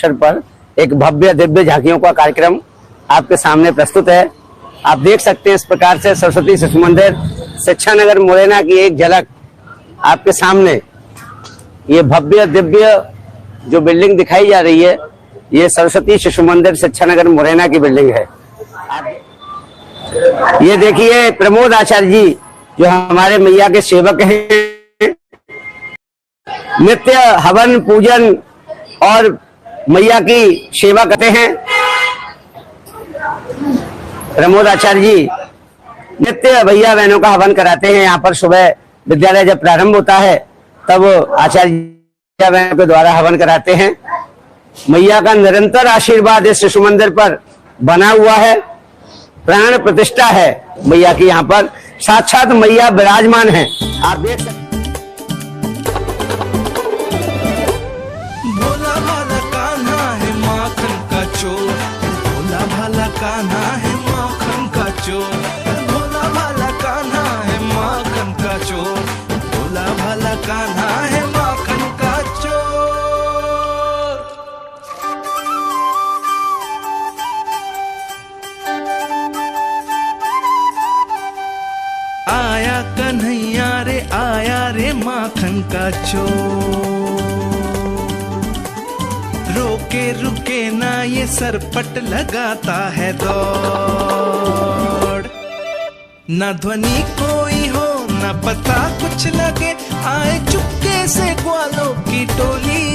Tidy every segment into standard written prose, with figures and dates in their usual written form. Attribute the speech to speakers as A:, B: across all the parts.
A: अवसर पर एक भव्य दिव्य झांकियों का कार्यक्रम आपके सामने प्रस्तुत है। आप देख सकते हैं इस प्रकार से सरस्वती शिशु मंदिर शिक्षा नगर मुरैना की एक झलक आपके सामने। ये भव्य दिव्य जो बिल्डिंग दिखाई जा रही है, ये सरस्वती शिशु मंदिर शिक्षा नगर मुरैना की बिल्डिंग है। ये देखिए प्रमोद आचार्य जी जो हमारे मैया के सेवक हैं, नित्य हवन पूजन और मैया की सेवा करते हैं। प्रमोद आचार्य जी नित्य भैया बहनों का हवन कराते हैं। यहाँ पर सुबह विद्यालय जब प्रारंभ होता है तब आचार्य बहनों के द्वारा हवन कराते हैं। मैया का निरंतर आशीर्वाद इस शिशु मंदिर पर बना हुआ है। प्राण प्रतिष्ठा है मैया की, यहाँ पर साक्षात मैया विराजमान है। आप देख सकते
B: भोला भाला कान्हा है माखन का चोर, भोला भाला कान्हा है माखन का चोर, भोला भाला कान्हा है माखन का चोर, भोला भाला कान्हा है माखन का चोर। आया कन्हैया रे आया रे माखन का चोर, रोके रुके ना ये सरपट लगाता है दौड़। ना ध्वनि कोई हो ना पता कुछ लगे, आए चुपके से ग्वालों की टोली।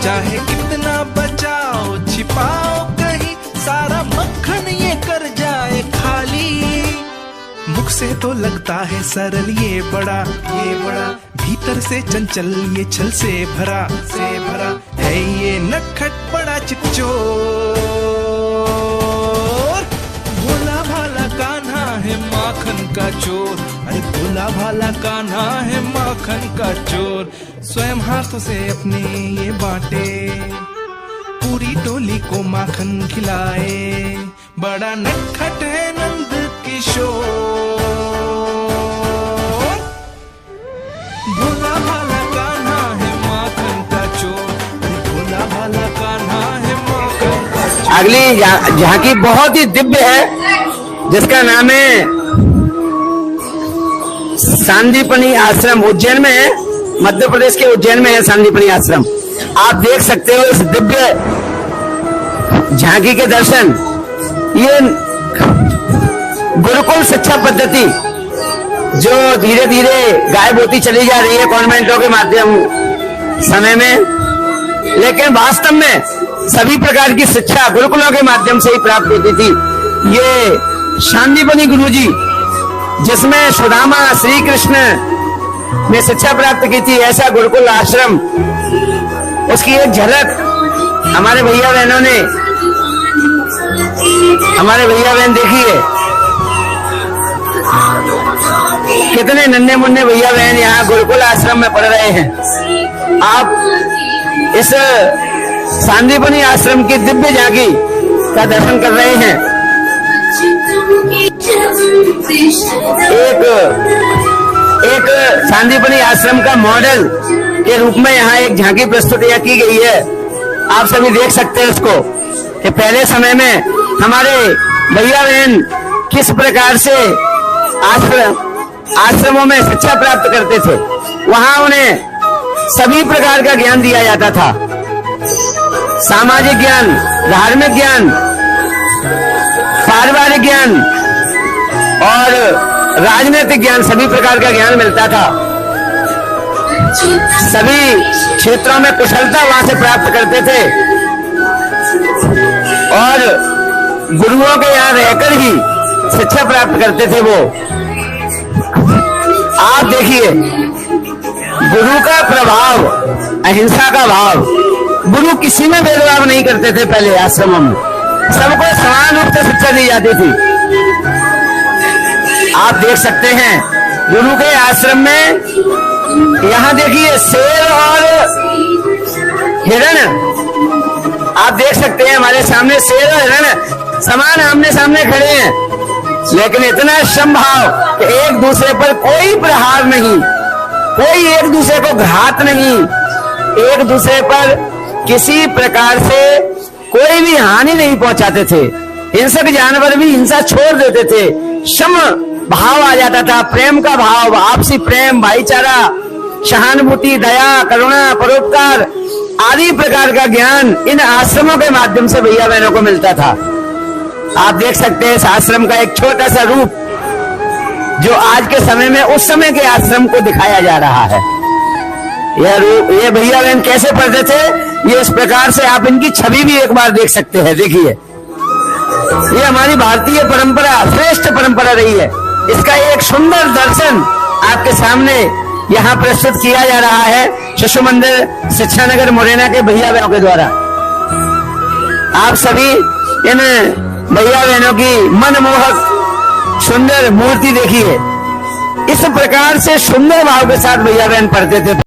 B: चाहे कितना बचाओ छिपाओ कहीं, सारा मक्खन ये कर जाए खाली। मुख से तो लगता है सरल ये बड़ा भीतर से चंचल ये छल से भरा है ये नटखट बड़ा चिच्चोर। भोला भाला कान्हा है माखन का चोर, अरे भोला भाला कान्हा है माखन का चोर। स्वयं हाथों से अपने ये बांटे, पूरी टोली को माखन खिलाए। बड़ा नटखट है नंद किशोर। भोला भाला कान्हा है माखन का चोर, भोला भाला कान्हा है माखन का चोर।
A: अगली झांकी बहुत ही दिव्य है जिसका नाम है सांदीपनी आश्रम। उज्जैन में है, मध्य प्रदेश के उज्जैन में है सांदीपनी आश्रम। आप देख सकते हो इस दिव्य झांकी के दर्शन। ये गुरुकुल शिक्षा पद्धति जो धीरे धीरे गायब होती चली जा रही है कॉन्वेंटों के माध्यम समय में, लेकिन वास्तव में सभी प्रकार की शिक्षा गुरुकुलों के माध्यम से ही प्राप्त होती थी। ये सांदीपनी गुरुजी जिसमें सुदामा श्री कृष्ण ने शिक्षा प्राप्त की थी, ऐसा गुरुकुल आश्रम, उसकी एक झलक हमारे भैया बहनों ने, हमारे भैया बहन देखिए कितने नन्हे मुन्ने भैया बहन यहाँ गुरुकुल आश्रम में पढ़ रहे हैं। आप इस सांदीपनी आश्रम की दिव्य झांकी का दर्शन कर रहे हैं। एक सांदीपनी आश्रम का मॉडल के रूप में यहाँ एक झांकी प्रस्तुत की गई है। आप सभी देख सकते हैं उसको कि पहले समय में हमारे भैया बहन किस प्रकार से आश्रमों में शिक्षा प्राप्त करते थे। वहां उन्हें सभी प्रकार का ज्ञान दिया जाता था, सामाजिक ज्ञान, धार्मिक ज्ञान, पारिवारिक ज्ञान और राजनीतिक ज्ञान, सभी प्रकार का ज्ञान मिलता था। सभी क्षेत्रों में कुशलता वहां से प्राप्त करते थे और गुरुओं के यहाँ रहकर ही शिक्षा प्राप्त करते थे वो। आप देखिए गुरु का प्रभाव, अहिंसा का भाव। गुरु किसी में भेदभाव नहीं करते थे पहले आश्रमों में, सबको समान रूप से शिक्षा दी जाती थी। आप देख सकते हैं गुरु के आश्रम में, यहाँ देखिए शेर और हिरण, आप देख सकते हैं हमारे सामने शेर और हिरण समान आमने सामने खड़े हैं, लेकिन इतना समभाव कि एक दूसरे पर कोई प्रहार नहीं, कोई एक दूसरे को घात नहीं, एक दूसरे पर किसी प्रकार से कोई भी हानि नहीं पहुंचाते थे। हिंसक जानवर भी हिंसा छोड़ देते थे। सम भाव आ जाता था, प्रेम का भाव, आपसी प्रेम, भाईचारा, सहानुभूति, दया, करुणा, परोपकार आदि प्रकार का ज्ञान इन आश्रमों के माध्यम से भैया बहनों को मिलता था। आप देख सकते हैं इस आश्रम का एक छोटा सा रूप जो आज के समय में उस समय के आश्रम को दिखाया जा रहा है। यह रूप, ये भैया बहन कैसे पढ़ते थे, ये इस प्रकार से आप इनकी छवि भी एक बार देख सकते हैं। देखिए, ये हमारी भारतीय परंपरा, श्रेष्ठ परंपरा रही है। इसका एक सुंदर दर्शन आपके सामने यहाँ प्रस्तुत किया जा रहा है शिशु मंदिर शिक्षा नगर मुरैना के भैया बहनों के द्वारा। आप सभी इन भैया बहनों की मनमोहक सुंदर मूर्ति देखिए। इस प्रकार से सुंदर भाव के साथ भैया बहन पढ़ते थे।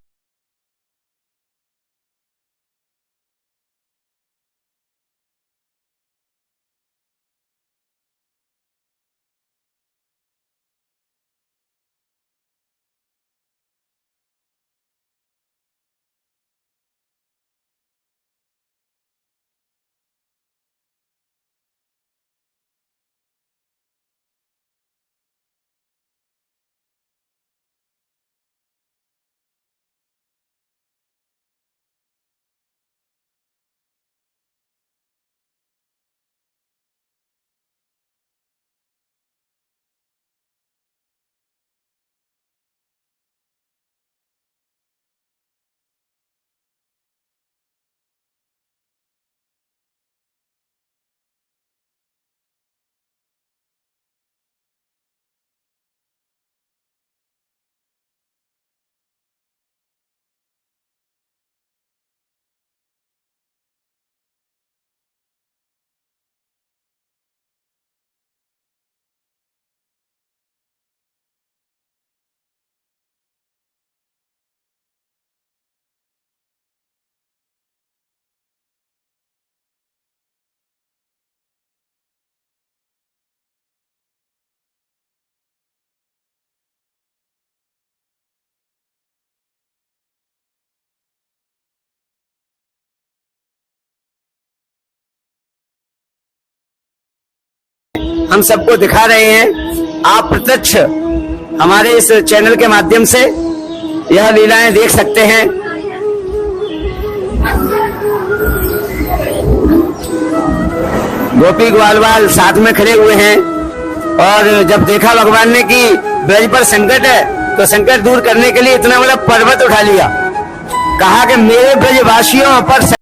A: हम सबको दिखा रहे हैं। आप प्रत्यक्ष हमारे इस चैनल के माध्यम से यह लीलाएं देख सकते हैं। गोपी ग्वालवाल साथ में खड़े हुए हैं और जब देखा भगवान ने कि ब्रज पर संकट है तो संकट दूर करने के लिए इतना बड़ा पर्वत उठा लिया। कहा कि मेरे ब्रजवासियों पर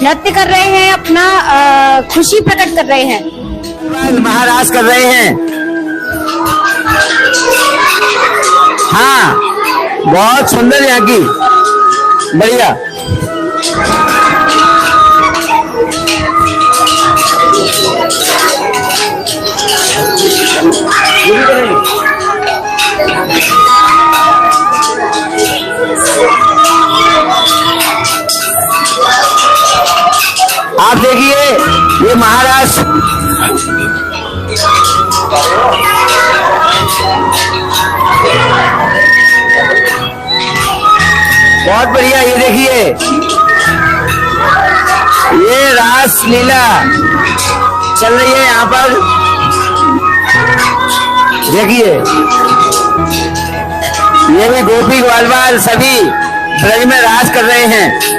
C: नृत्य कर रहे हैं, अपना खुशी प्रकट कर रहे हैं।
A: महाराज कर रहे हैं। हाँ, बहुत सुंदर यहाँ की, बढ़िया। आप देखिए ये महाराज बहुत बढ़िया। ये देखिए ये रास लीला चल रही है यहाँ पर। देखिए ये भी गोपी ग्वालवाल सभी ब्रज में रास कर रहे हैं।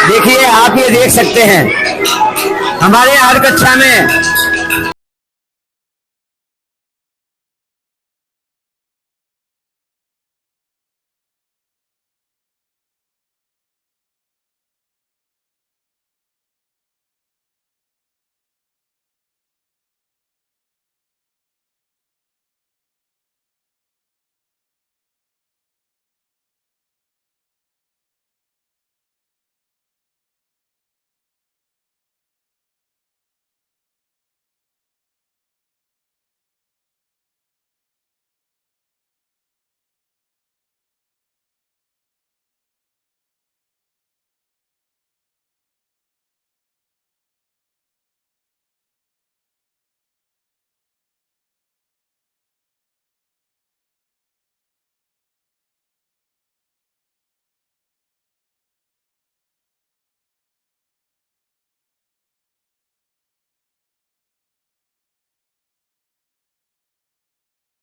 A: देखिए आप ये देख सकते हैं हमारे हर कक्षा में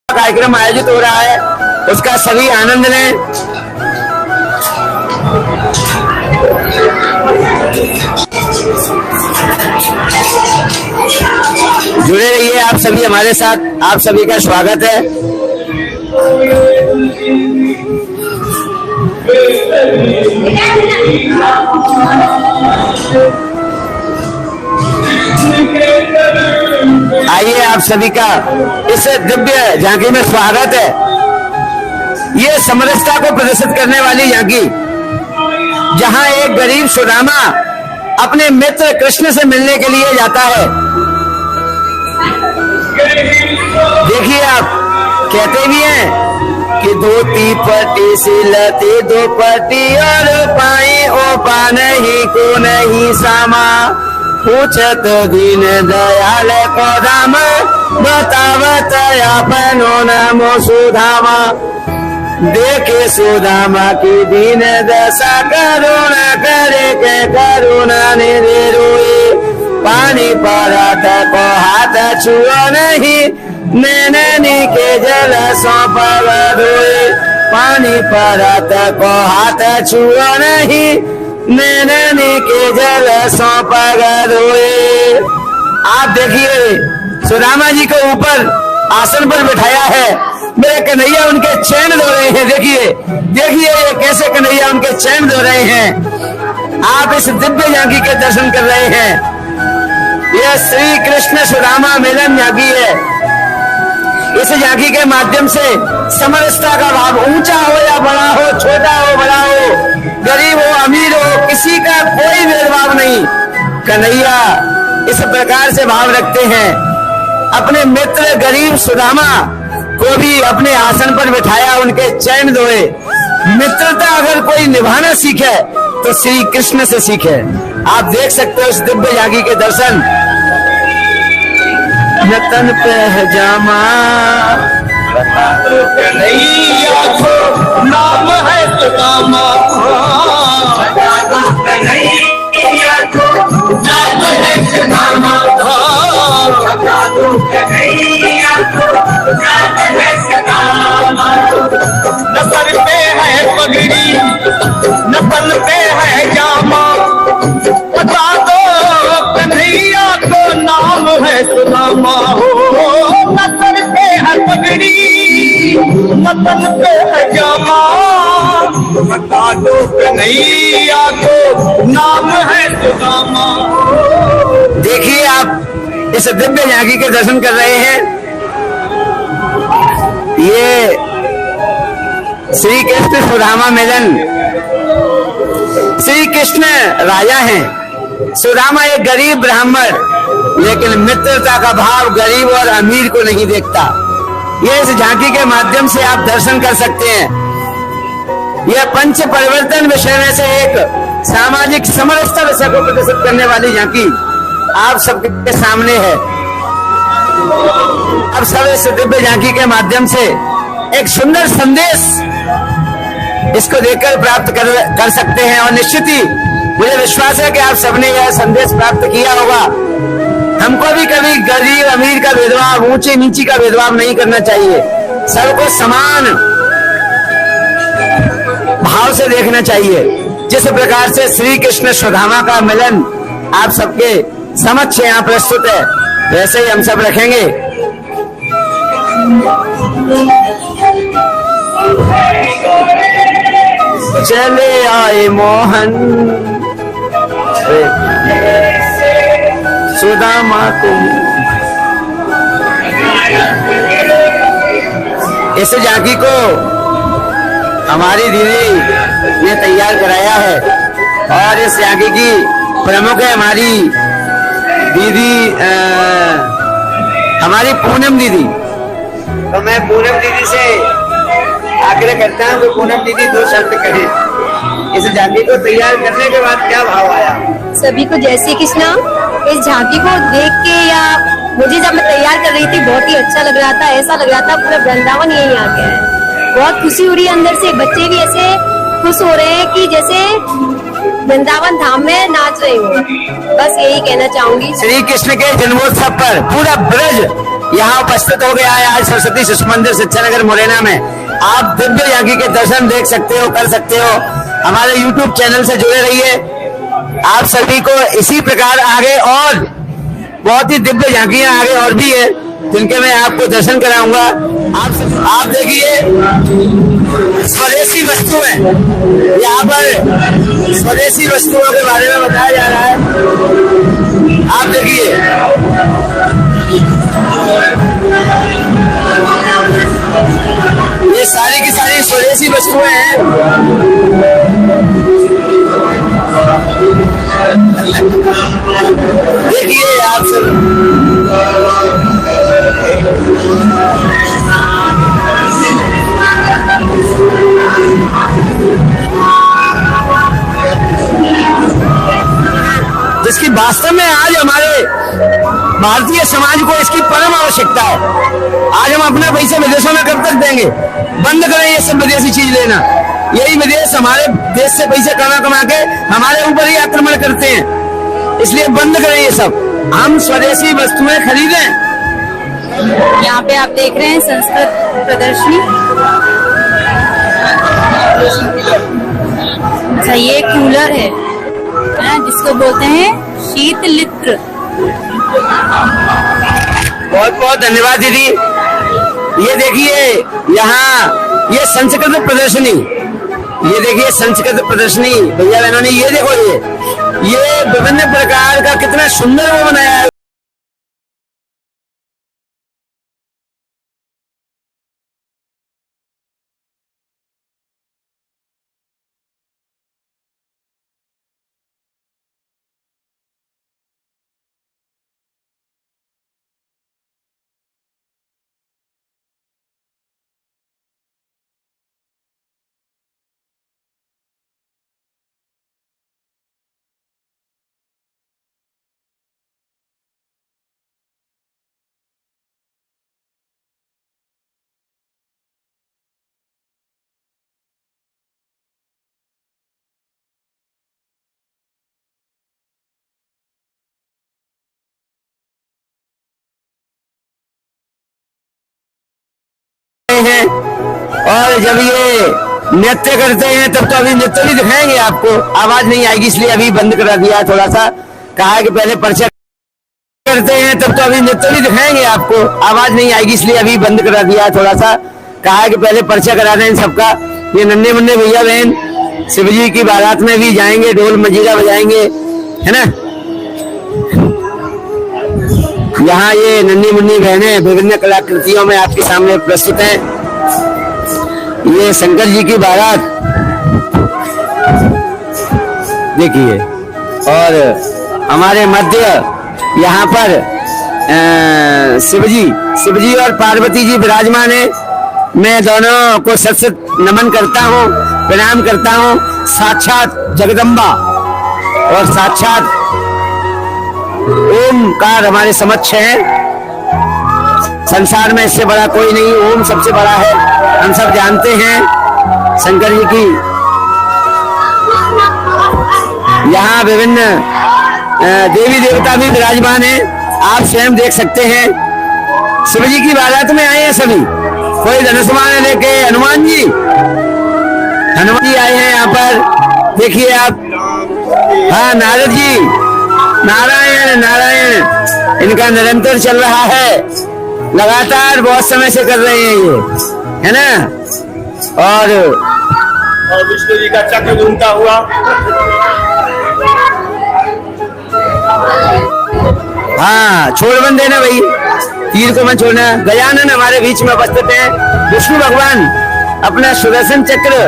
A: कार्यक्रम आयोजित हो रहा है, उसका सभी आनंद लें। जुड़े रहिए आप सभी हमारे साथ, आप सभी का स्वागत है। आइए आप सभी का इस दिव्य झांकी में स्वागत है। ये समरसता को प्रदर्शित करने वाली झांकी, जहां एक गरीब सुदामा अपने मित्र कृष्ण से मिलने के लिए जाता है। देखिए आप कहते भी हैं कि धोती पट्टी सिलती दो पट्टी और पाई ओ पा नहीं को नहीं सामा, पूछत दीन दयाल को दाम बतावत अपनो नमो सुधामा। देखे सुदामा की दीन दशा करुणा करे के करुणा निधि रोए, पानी पड़त को हाथ छुओ नहीं नैनी के जल सौंप धोए, पानी पड़त को हाथ छुओ नहीं नैनी के जल सौंप धोए। आप देखिए सुदामा जी को ऊपर आसन पर बिठाया है, मेरे कन्हैया उनके चैन धो रहे हैं। देखिए ये कैसे कन्हैया उनके चैन धो रहे हैं। आप इस दिव्य झांकी के दर्शन कर रहे हैं। यह श्री कृष्ण सुदामा मिलन झांकी है। इस झांकी के माध्यम से समरसता का भाव ऊंचा हो या बड़ा हो, छोटा हो बड़ा हो, गरीब हो अमीर हो, किसी का कोई भेदभाव नहीं। कन्हैया इस प्रकार से भाव रखते हैं। अपने मित्र गरीब सुदामा को भी अपने आसन पर बिठाया, उनके चैन धोए। मित्रता अगर कोई निभाना सीखे तो श्री कृष्ण से सीखे। आप देख सकते हो इस दिव्य झांकी के दर्शन। नतन पे है जामा कन्हैया को नाम है सुदामा, कन्हैया को नाम है सुदामा, कन्हैया को नाम है सुदामा। न सर पे है पगड़ी न तन पे है जामा, बता दो
D: तन पे है क्या माँ, बता दो कन्हैया को नाम है सुदामा।
A: देखिए आप इस दिव्य झांकी के दर्शन कर रहे हैं। ये श्री कृष्ण सुदामा मिलन, श्री कृष्ण राजा हैं, सुदामा एक गरीब ब्राह्मण, लेकिन मित्रता का भाव गरीब और अमीर को नहीं देखता। ये इस झांकी के माध्यम से आप दर्शन कर सकते हैं। यह पंच परिवर्तन विषय में से एक सामाजिक समरसता विषय को प्रदर्शित करने वाली झांकी आप सबके सामने है। अब सब इस दिव्य झांकी के माध्यम से एक सुंदर संदेश इसको देखकर प्राप्त कर सकते हैं, और निश्चित ही मुझे विश्वास है कि आप सबने यह संदेश प्राप्त किया होगा। हमको भी कभी गरीब अमीर का भेदभाव, ऊंचे नीची का भेदभाव नहीं करना चाहिए, सबको समान भाव से देखना चाहिए। जिस प्रकार से श्री कृष्ण सुदामा का मिलन आप सबके समक्ष यहाँ प्रस्तुत है, वैसे ही हम सब रखेंगे। चले आए मोहन सुदामा को, इस झांकी को हमारी दीदी ने तैयार कराया है, और इस झांकी की प्रमुख है हमारी दीदी हमारी पूनम दीदी। तो मैं पूनम दीदी से आग्रह करता हूँ कि पूनम दीदी दो शब्द कहें। इस झांकी को तैयार करने के बाद क्या भाव आया?
C: सभी को जय श्री कृष्ण। इस झांकी को देख के या मुझे जब मैं तैयार कर रही थी बहुत ही अच्छा लग रहा था, ऐसा लग रहा था पूरा वृंदावन यही आ गया है। बहुत खुशी हो रही है अंदर से, बच्चे भी ऐसे खुश हो रहे हैं कि जैसे वृंदावन धाम में नाच रहे हो। बस यही कहना चाहूंगी।
A: श्री कृष्ण के जन्मोत्सव पर पूरा ब्रज यहाँ उपस्थित हो गया है। आज सरस्वती शिशु मंदिर शिक्षा नगर मुरैना में आप दिव्य झांकी के दर्शन देख सकते हो, कर सकते हो। हमारे YouTube चैनल से जुड़े रहिए। आप सभी को इसी प्रकार आगे और बहुत ही दिव्य झांकियां आगे और भी है, जिनके मैं आपको दर्शन कराऊंगा। आप देखिए स्वदेशी वस्तुएं, यहाँ पर स्वदेशी वस्तुओं के बारे में बताया जा रहा है। आप देखिए ये सारी की सारी स्वदेशी वस्तुएं हैं। देखिए आप सब जिसकी वास्तव में आज हमारे भारतीय समाज को इसकी परम आवश्यकता है। आज हम अपना पैसा विदेशों में कब तक देंगे? बंद करें ये सब विदेशी चीज लेना। यही विदेश हमारे देश से पैसे कमा के हमारे ऊपर ही आक्रमण करते हैं, इसलिए बंद करें ये सब। हम स्वदेशी वस्तुएं खरीदें।
C: यहाँ पे आप देख रहे हैं संस्कृत प्रदर्शनी। अच्छा, ये कूलर है जिसको बोलते हैं शीतलित्र।
A: बहुत बहुत धन्यवाद दीदी। ये देखिए यहाँ ये संस्कृत प्रदर्शनी, ये देखिए संस्कृत प्रदर्शनी भैया बहनों ने, ये देखो ये विभिन्न प्रकार का कितना सुंदर वो बनाया है। हैं और जब ये नृत्य करते हैं तब तो अभी नृत्य भी दिखाएंगे आपको। आवाज नहीं आएगी इसलिए अभी बंद करा दिया, थोड़ा सा कहा कि पहले परिचय करते हैं तब तो अभी नृत्य भी दिखाएंगे आपको। आवाज नहीं आएगी इसलिए अभी बंद करा दिया, थोड़ा सा कहा है कि पहले पर्चा करा दें इन सबका। ये नन्हे मुन्ने भैया बहन शिव जी की बारात में भी जाएंगे, ढोल मजीरा बजाएंगे, है ना। यहाँ ये नन्ही मुन्नी बहनें विभिन्न कलाकृतियों में आपके सामने प्रस्तुत हैं। ये शंकर जी की बारात देखिए, और हमारे मध्य यहाँ पर शिव जी और पार्वती जी विराजमान है। मैं दोनों को सत सत नमन करता हूँ, प्रणाम करता हूँ। साक्षात जगदम्बा और साक्षात ओमकार हमारे समक्ष है। संसार में इससे बड़ा कोई नहीं, ओम सबसे बड़ा है, हम सब जानते हैं। शंकर जी की यहाँ विभिन्न देवी देवता भी विराजमान है, आप स्वयं देख सकते हैं। शिव जी की बारात में आए हैं सभी, कोई धनुष्मान लेके हनुमान जी आए हैं यहाँ पर, देखिए आप। हाँ, नारद जी, नारायण नारायण, इनका निरंतर चल रहा है, लगातार बहुत समय से कर रहे हैं ये, है ना। और
D: विष्णु जी का चक्र घूमता हुआ,
A: हाँ, छोड़ बंदे ना भाई, तीर को मत छोड़ना। गजानन हमारे बीच में उपस्थित हैं। विष्णु भगवान अपना सुदर्शन चक्र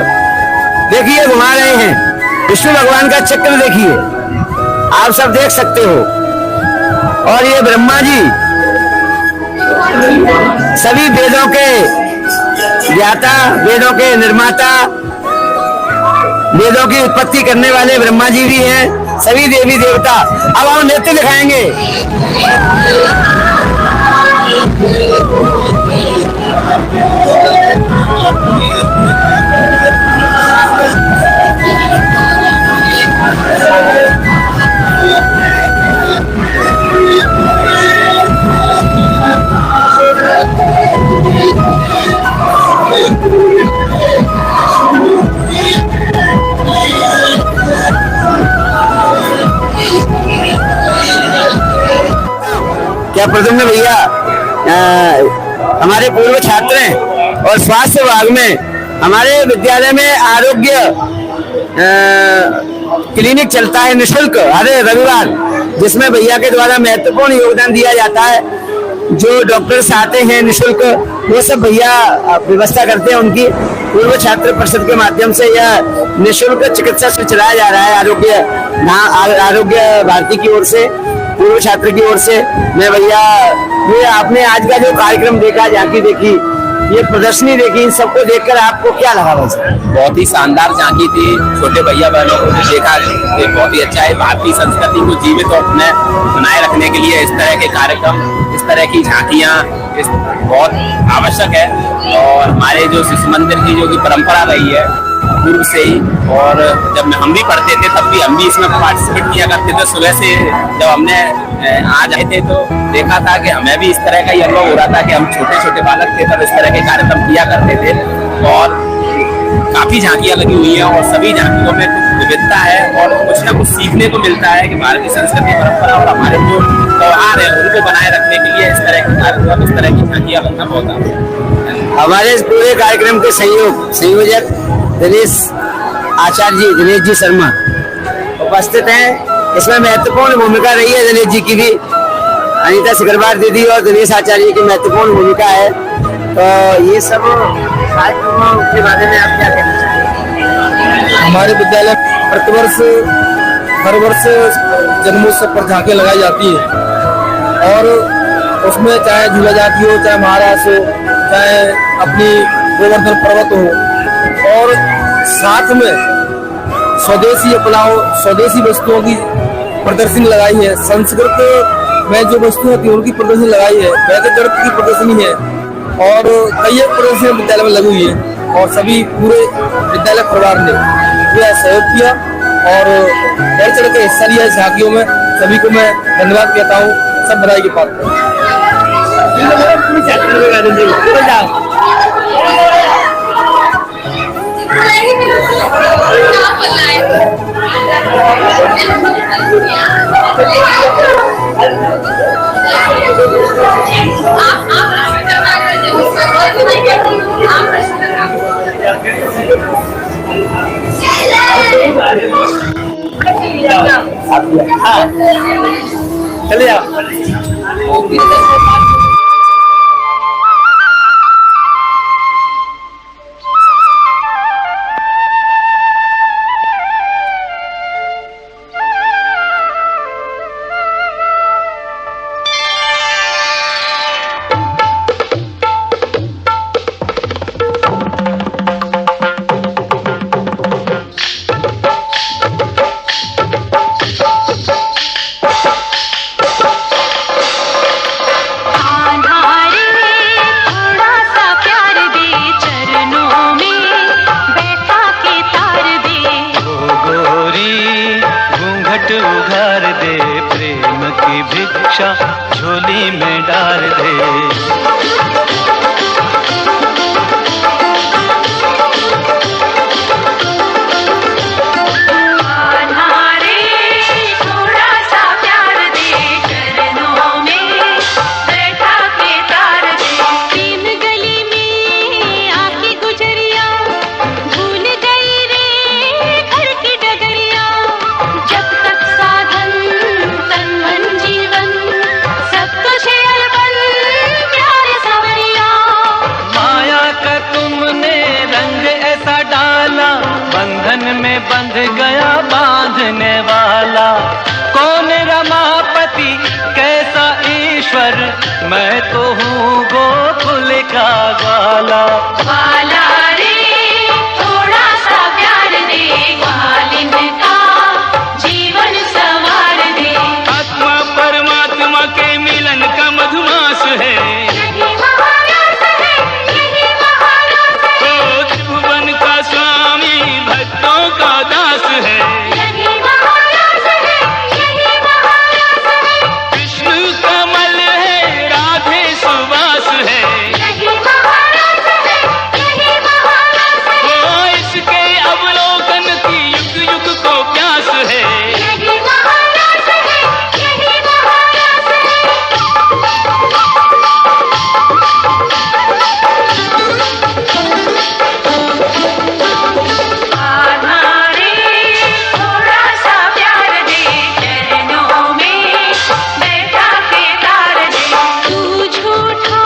A: देखिए घुमा रहे हैं। विष्णु भगवान का चक्र देखिए, आप सब देख सकते हो। और ये ब्रह्मा जी सभी वेदों के ज्ञाता, वेदों के निर्माता, वेदों की उत्पत्ति करने वाले ब्रह्मा जी भी हैं, सभी देवी देवता। अब हम नृत्य दिखाएंगे। क्या प्रद्युम्न भैया हमारे पूर्व छात्र हैं और स्वास्थ्य विभाग में हमारे विद्यालय में आरोग्य क्लिनिक चलता है निःशुल्क हर रविवार, जिसमें भैया के द्वारा महत्वपूर्ण योगदान दिया जाता है। जो डॉक्टर्स आते हैं निःशुल्क, वो सब भैया व्यवस्था करते हैं। उनकी पूर्व छात्र परिषद के माध्यम से यह निःशुल्क चिकित्सा से चलाया जा रहा है आरोग्य भारती की ओर से, पूर्व छात्र की ओर से। मैं भैया, ये आपने आज का जो कार्यक्रम देखा, झांकी देखी, ये प्रदर्शनी देखी, इन सबको देखकर आपको क्या लगा? बस
E: बहुत ही शानदार झांकी थी। छोटे भैया बहनों को देखा, ये बहुत ही अच्छा है। भारतीय संस्कृति को जीवित और बनाए रखने के लिए इस तरह के कार्यक्रम, इस तरह की झांकियाँ बहुत आवश्यक है। और हमारे जो शिशु मंदिर की जो की परंपरा रही है पूर्व से ही, और जब हम भी पढ़ते थे तब भी हम भी इसमें पार्टिसिपेट किया करते थे। सुबह से जब हमने आज आए थे तो देखा था कि हमें भी इस तरह का ही अनुभव हो रहा था कि हम छोटे छोटे बालक थे तब इस तरह के कार्यक्रम किया करते थे। और काफी झांकियां लगी हुई हैं और सभी झांकियों में कुछ विविधता है और कुछ ना कुछ सीखने को मिलता है कि भारतीय संस्कृति परंपरा और हमारे जो त्योहार है उनको बनाए रखने के लिए इस तरह के कार्यक्रम, इस तरह की झांकियां लगना बहुत आवश्यक है।
A: हमारे इस पूरे कार्यक्रम के संयोजक दिनेश आचार्य जी, दिनेश जी शर्मा उपस्थित हैं। इसमें महत्वपूर्ण भूमिका रही है दिनेश जी की भी, अनीता सिकरवार दीदी और दिनेश आचार्य की महत्वपूर्ण भूमिका है। तो ये सब कार्यक्रमों के बारे में आप क्या कहना चाहेंगे?
F: हमारे विद्यालय प्रतिवर्ष हर वर्ष जन्मोत्सव पर झांकियाँ लगाई जाती है और उसमें चाहे झूला जाती हो, चाहे महारास हो, चाहे अपनी गोवर्धन पर्वत हो, और साथ में स्वदेशी अपनाओ, स्वदेशी वस्तुओं की प्रदर्शनी लगाई है। संस्कृत में जो वस्तुएं होती है उनकी प्रदर्शनी लगाई है, वैदिक गणित की प्रदर्शनी है और कई एक प्रदर्शनी विद्यालय में लगी हुई है। और सभी पूरे विद्यालय परिवार ने यह सहयोग किया और बढ़ चढ़ के हिस्सा लिया झांकियों में। सभी को मैं धन्यवाद कहता हूँ, सब बधाई के पात्र हैं।
A: चले जाओ।
G: उघार दे, प्रेम की भिक्षा झोली में डाल दे। में बंध गया बांधने वाला, कौन रमापति कैसा ईश्वर, मैं तो हूँ गोकुल का ग्वाला।
H: ग्वाला रे थोड़ा सा प्यार दे, ग्वालिन का जीवन संवार दे।
G: आत्मा परमात्मा के मिलन का मधुमास है,
H: यही महाराज है, यही महाराज है।
G: ओ त्रिभुवन का स्वामी भक्तों का दास है,
H: यही महाराज है, यही महाराज है।
G: विष्णु कमल है, राधे सुवास है,
H: यही महाराज है, यही महाराज है।
G: ओ इसके अवलोकन की युग युग को प्यास है।
H: यही महाराज है, यही महाराज है। आधारे थोड़ा सा प्यार दे, चरणों में बैठा के तार दे। तू झूठा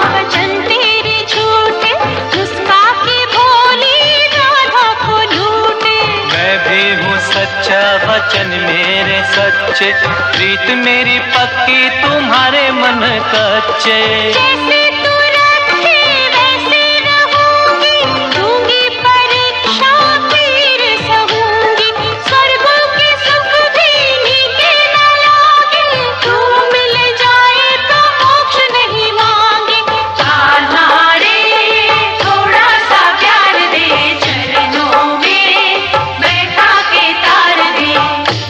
H: वचन तेरे झूठे, मुस्का के भोली राधा को लूटे।
G: मैं भी हूँ सच्चा वचन मेरे सच्चे, प्रीत मेरी पक्की तुम्हारे मन कच्चे।
H: जैसे तू रखे वैसे रहूंगी, दूंगी परीक्षा फिर सहूंगी। स्वर्गों के सुख भी नीके न लागे, तू मिल जाए तो मोक्ष नहीं मांगे। आधारे थोड़ा सा प्यार दे, चरणों में बैठा के तार दे।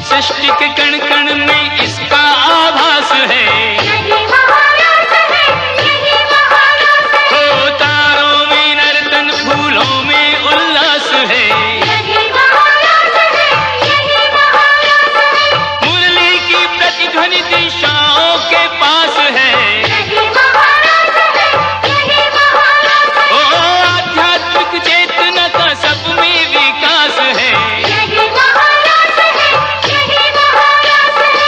G: सृष्टि के कण कण में इसका आभास है,
H: यही महाराज है, यही महाराज है।
G: ओ तारों में नर्तन, फूलों में उल्लास है,
H: यही महाराज है, यही महाराज है।
G: मुरली की प्रतिध्वनि दिशाओं के पास है,
H: यही महाराज है, यही महाराज है।
G: ओ आध्यात्मिक चेतना का सब में विकास है।
H: यही महाराज है, यही महाराज है।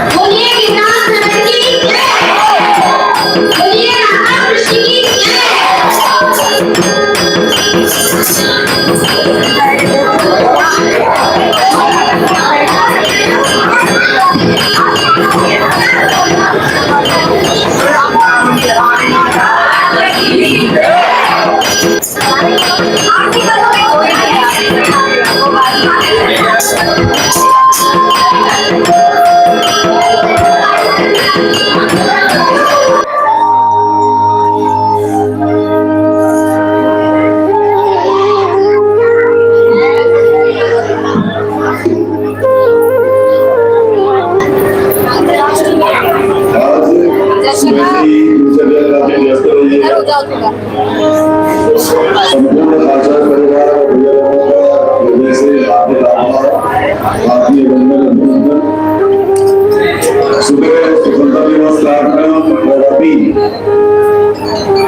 H: बोलिए किसान धर्म की जय, बोलिए राधा कृष्ण की
I: संपूर्ण आचार्य परिवार और हृदय से भारतीय बंधन अभिनंदन। सुबह स्वतंत्रता दिवस कार्यक्रम और अभी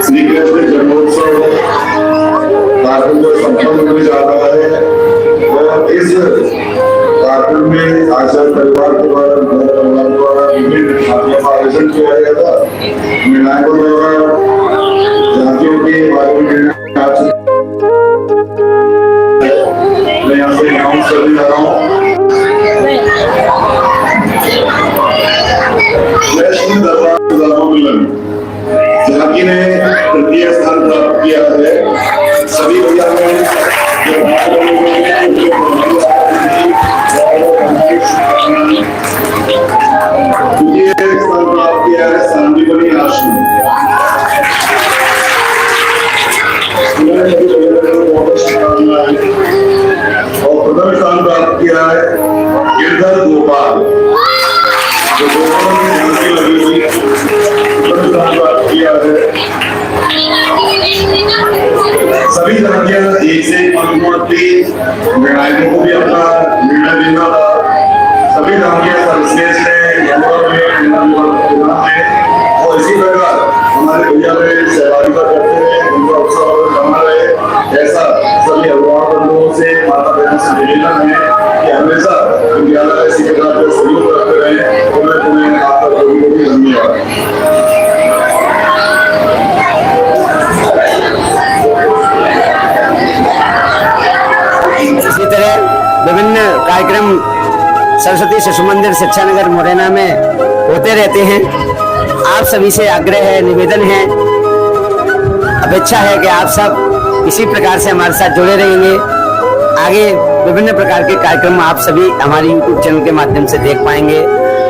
I: श्री कृष्ण जन्मोत्सव कार्यक्रम जो संपन्न होने जा रहा है और इस कार्यक्रम में आचार्य परिवार के द्वारा विभिन्न झांकियों का आयोजन किया गया था। विनायकों द्वारा झांकियों के बारे में मैं यहाँ से अनाउंस करने जा रहा हूँ। वैष्णो दरबार मिलन झांकी ने तृतीय स्थान प्राप्त किया है। सभी भैया ने तृतीय स्थान प्राप्त किया है संदीपनी आश्रम। और प्रथम स्थान प्राप्त किया है गिरधर गोपाल जो गोपाल में झांकी लगी हुई प्रथम स्थान प्राप्त किया है। सभी झांकियां एक से अनुमत थी। विनायकों को भी अपना निर्णय देना था। सभी झांकियां सर्वश्रेष्ठ है और इसी प्रकार हमारे भैया में सहभागिता करते हैं उनका उत्सव बना रहे। ऐसा सभी अभिभावक बंधुओं से माता बहनों से निवेदन है कि हमेशा विद्यालय इसी प्रकार का सहयोग करते रहे। तुम्हें आपका बहुत धन्यवाद।
A: इसी तरह विभिन्न कार्यक्रम सरस्वती शिशु मंदिर शिक्षा नगर मुरैना में होते रहते हैं। आप सभी से आग्रह है, निवेदन है, अपेक्षा है कि आप सब इसी प्रकार से हमारे साथ जुड़े रहेंगे। आगे विभिन्न प्रकार के कार्यक्रम आप सभी हमारे YouTube चैनल के माध्यम से देख पाएंगे।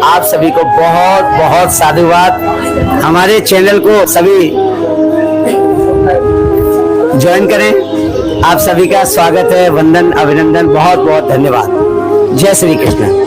A: आप सभी को बहुत बहुत साधुवाद। हमारे चैनल को सभी ज्वाइन करें। आप सभी का स्वागत है, वंदन, अभिनंदन, बहुत बहुत धन्यवाद। जय श्री कृष्ण।